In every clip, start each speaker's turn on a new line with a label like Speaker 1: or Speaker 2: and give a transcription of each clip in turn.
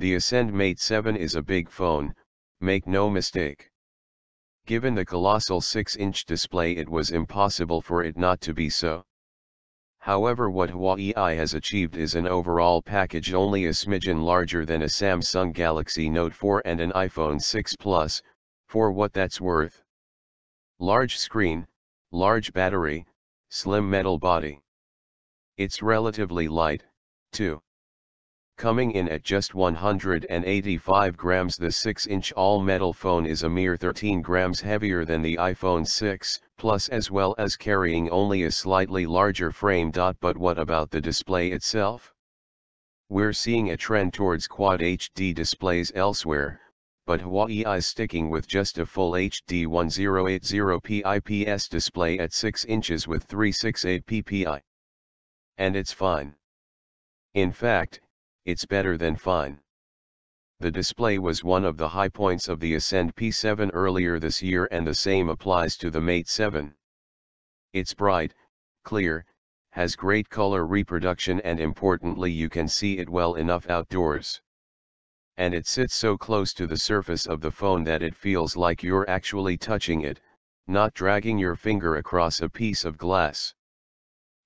Speaker 1: The Ascend Mate 7 is a big phone, make no mistake. Given the colossal 6-inch display, it was impossible for it not to be so. However, what Huawei has achieved is an overall package only a smidgen larger than a Samsung Galaxy Note 4 and an iPhone 6 Plus, for what that's worth. Large screen, large battery, slim metal body. It's relatively light, too. Coming in at just 185 grams, the 6-inch all-metal phone is a mere 13 grams heavier than the iPhone 6 Plus, as well as carrying only a slightly larger frame.But what about the display itself? We're seeing a trend towards Quad HD displays elsewhere, but Huawei is sticking with just a full HD 1080p IPS display at 6 inches with 368 ppi. And it's fine. In fact, it's better than fine. The display was one of the high points of the Ascend P7 earlier this year, and the same applies to the Mate 7. It's bright, clear, has great color reproduction, and importantly you can see it well enough outdoors. And it sits so close to the surface of the phone that it feels like you're actually touching it, not dragging your finger across a piece of glass.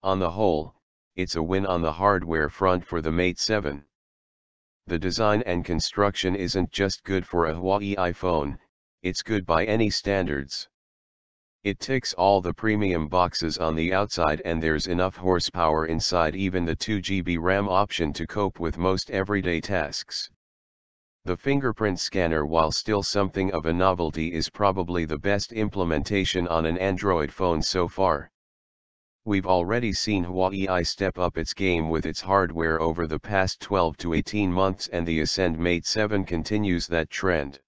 Speaker 1: On the whole, it's a win on the hardware front for the Mate 7. The design and construction isn't just good for a Huawei phone, it's good by any standards. It ticks all the premium boxes on the outside, and there's enough horsepower inside even the 2GB RAM option to cope with most everyday tasks. The fingerprint scanner, while still something of a novelty, is probably the best implementation on an Android phone so far. We've already seen Huawei step up its game with its hardware over the past 12 to 18 months, and the Ascend Mate 7 continues that trend.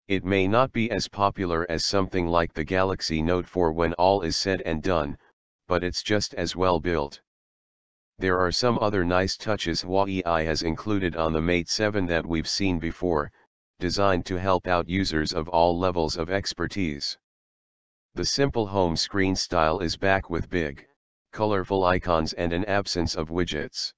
Speaker 1: It may not be as popular as something like the Galaxy Note 4 when all is said and done, but it's just as well built. There are some other nice touches Huawei has included on the Mate 7 that we've seen before, designed to help out users of all levels of expertise. The simple home screen style is back with big, colorful icons and an absence of widgets.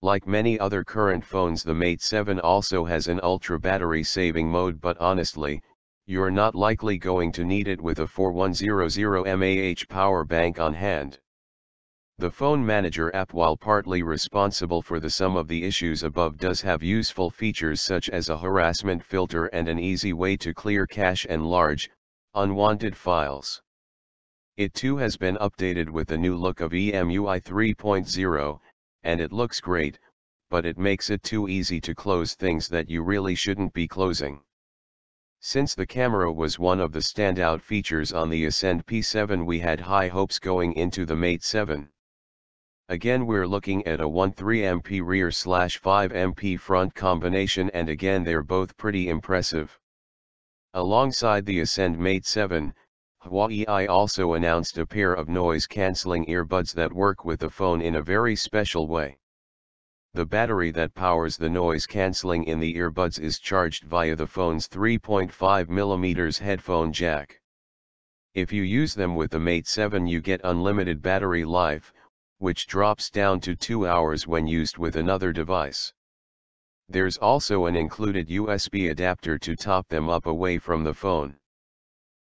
Speaker 1: Like many other current phones, the Mate 7 also has an ultra battery saving mode, but honestly, you're not likely going to need it with a 4100 mAh power bank on hand. The Phone Manager app, while partly responsible for some of the issues above, does have useful features such as a harassment filter and an easy way to clear cache and large, unwanted files. It too has been updated with the new look of EMUI 3.0, and it looks great, but it makes it too easy to close things that you really shouldn't be closing. Since the camera was one of the standout features on the Ascend P7, we had high hopes going into the Mate 7. Again, we're looking at a 13MP rear/5MP front combination, and again they're both pretty impressive. Alongside the Ascend Mate 7, Huawei also announced a pair of noise-canceling earbuds that work with the phone in a very special way. The battery that powers the noise cancelling in the earbuds is charged via the phone's 3.5mm headphone jack. If you use them with the Mate 7, you get unlimited battery life, which drops down to 2 hours when used with another device. There's also an included USB adapter to top them up away from the phone.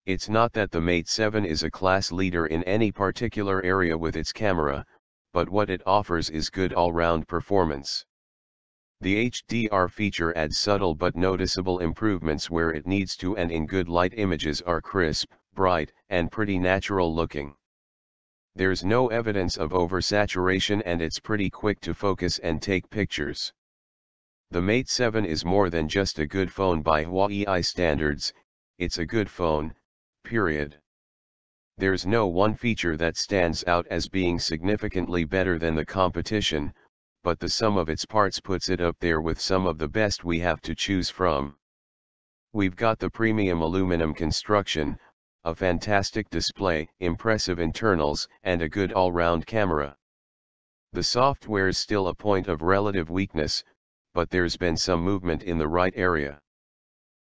Speaker 1: It's not that the Mate 7 is a class leader in any particular area with its camera, but what it offers is good all-round performance. The HDR feature adds subtle but noticeable improvements where it needs to, and in good light images are crisp, bright, and pretty natural looking. There's no evidence of oversaturation, and it's pretty quick to focus and take pictures. The Mate 7 is more than just a good phone by Huawei standards, it's a good phone, period. There's no one feature that stands out as being significantly better than the competition, but the sum of its parts puts it up there with some of the best we have to choose from. We've got the premium aluminum construction, a fantastic display, impressive internals, and a good all-round camera. The software's still a point of relative weakness, but there's been some movement in the right area.